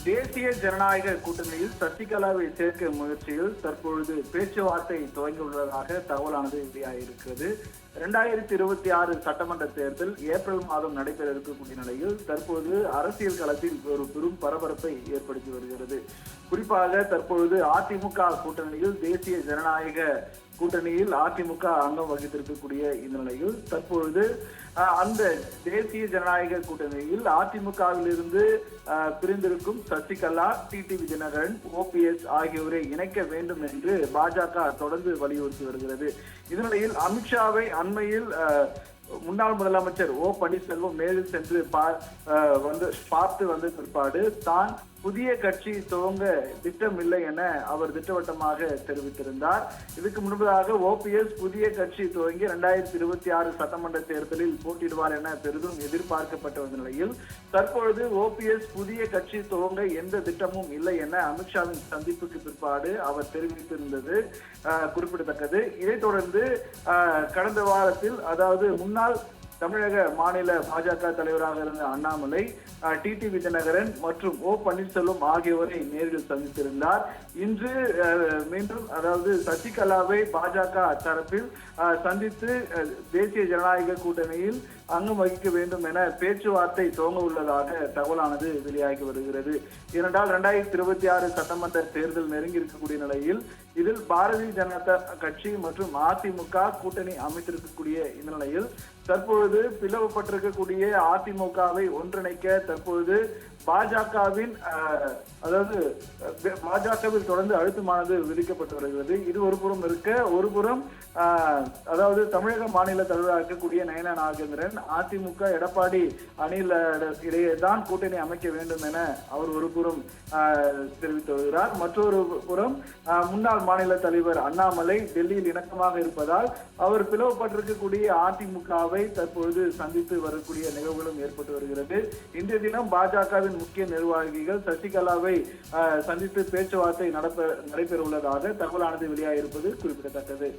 தேசிய ஜனநாயக கூட்டணியில் சசிகலாவை சேர்க்க முயற்சியில் தற்பொழுது பேச்சுவார்த்தை துவங்கியுள்ளதாக தகவலானது வெளியாகியிருக்கிறது. 2026 சட்டமன்ற தேர்தல் ஏப்ரல் மாதம் நடைபெற இருக்கக்கூடிய நிலையில் தற்போது அரசியல் களத்தில் ஒரு பெரும் பரபரப்பை ஏற்படுத்தி வருகிறது. குறிப்பாக தற்பொழுது அதிமுக கூட்டணியில் தேசிய ஜனநாயக கூட்டணியில் அதிமுக அங்கம் வகித்திருக்கக்கூடிய இந்த நிலையில் தற்பொழுது அந்த தேசிய ஜனநாயக கூட்டணியில் அதிமுகவில் இருந்து பிரிந்திருக்கும் சசிகலா, டிடிவி தினகரன், ஓபிஎஸ் ஆகியோரை இணைக்க வேண்டும் என்று பாஜக தொடர்ந்து வலியுறுத்தி வருகிறது. இதனிடையில் அமித்ஷாவை அண்மையில் முன்னாள் முதலமைச்சர் ஓ பன்னீர்செல்வம் நேரில் சென்று பார்த்து வந்த பிற்பாடு தான் புதிய கட்சி துவங்க திட்டம் இல்லை என அவர் திட்டவட்டமாக தெரிவித்திருந்தார். இதுக்கு முன்பதாக ஓபிஎஸ் புதிய கட்சி துவங்கி 2026 சட்டமன்ற தேர்தலில் போட்டியிடுவார் என பெரிதும் எதிர்பார்க்கப்பட்ட வந்த நிலையில் தற்பொழுது ஓபிஎஸ் புதிய கட்சி துவங்க எந்த திட்டமும் இல்லை என அமித்ஷாவின் சந்திப்புக்கு பிற்பாடு அவர் தெரிவித்திருந்தது குறிப்பிடத்தக்கது. இதைத் தொடர்ந்து கடந்த வாரத்தில், அதாவது முன்னாள் தமிழக மாநில பாஜக தலைவராக இருந்த அண்ணாமலை, டிடிவி தினகரன் மற்றும் ஓ பன்னீர்செல்வம் ஆகியோரை நேரில் சந்தித்திருந்தார். இன்று மீண்டும், அதாவது சசிகலாவை பாஜக தரப்பில் சந்தித்து தேசிய ஜனநாயக கூட்டணியில் அங்கம் வகிக்க வேண்டும் என பேச்சுவார்த்தை துவங்க உள்ளதாக தகவலானது வெளியாகி வருகிறது. ஏனென்றால் 2026 சட்டமன்ற தேர்தல் நெருங்கி இருக்கக்கூடிய நிலையில் இதில் பாரதிய ஜனதா கட்சி மற்றும் அதிமுக கூட்டணி அமைத்திருக்கக்கூடிய இந்த நிலையில் தற்பொழுது பிளவுபட்டிருக்கக்கூடிய அதிமுகவை ஒன்றிணைக்க தற்பொழுது பாஜகவின் பாஜகவில் தொடர்ந்து அழுத்தமானது விதிக்கப்பட்டு வருகிறது. இது ஒரு புறம் இருக்க, ஒரு புறம் அதாவது தமிழக மாநில தலைவராக இருக்கக்கூடிய நயனா நாகேந்திரன் அதிமுக எடப்பாடி அணியில் இடையே தான் கூட்டணி அமைக்க வேண்டும் என அவர் ஒரு புறம் தெரிவித்து வருகிறார். மற்றொரு புறம் முன்னாள் மாநில தலைவர் அண்ணாமலை டெல்லியில் இணக்கமாக இருப்பதால் அவர் பிளவுபட்டிருக்கக்கூடிய அதிமுகவை தற்பொழுது சந்தித்து வரக்கூடிய நிகழ்வுகளும் ஏற்பட்டு வருகிறது. இன்றைய தினம் பாஜகவின் முக்கிய நிர்வாகிகள் சசிகலாவை சந்தித்து பேச்சுவார்த்தை நடைபெற உள்ளதாக தகவலானது வெளியாகியிருப்பது குறிப்பிடத்தக்கது.